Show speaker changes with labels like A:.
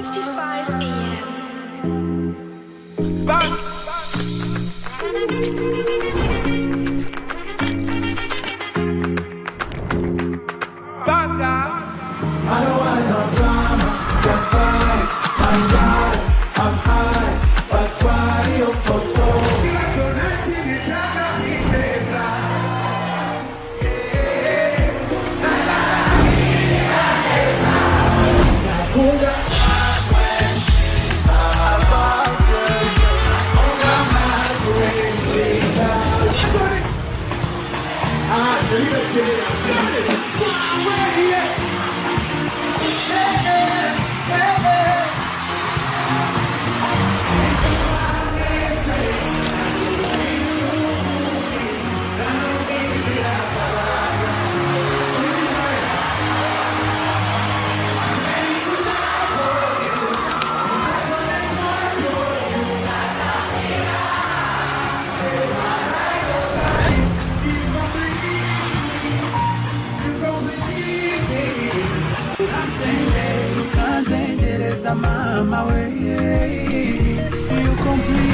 A: 5:55 a.m.
B: I don't want no drama, just fine. I'm tired, I'm high, but why you photo? Mama way, you complete.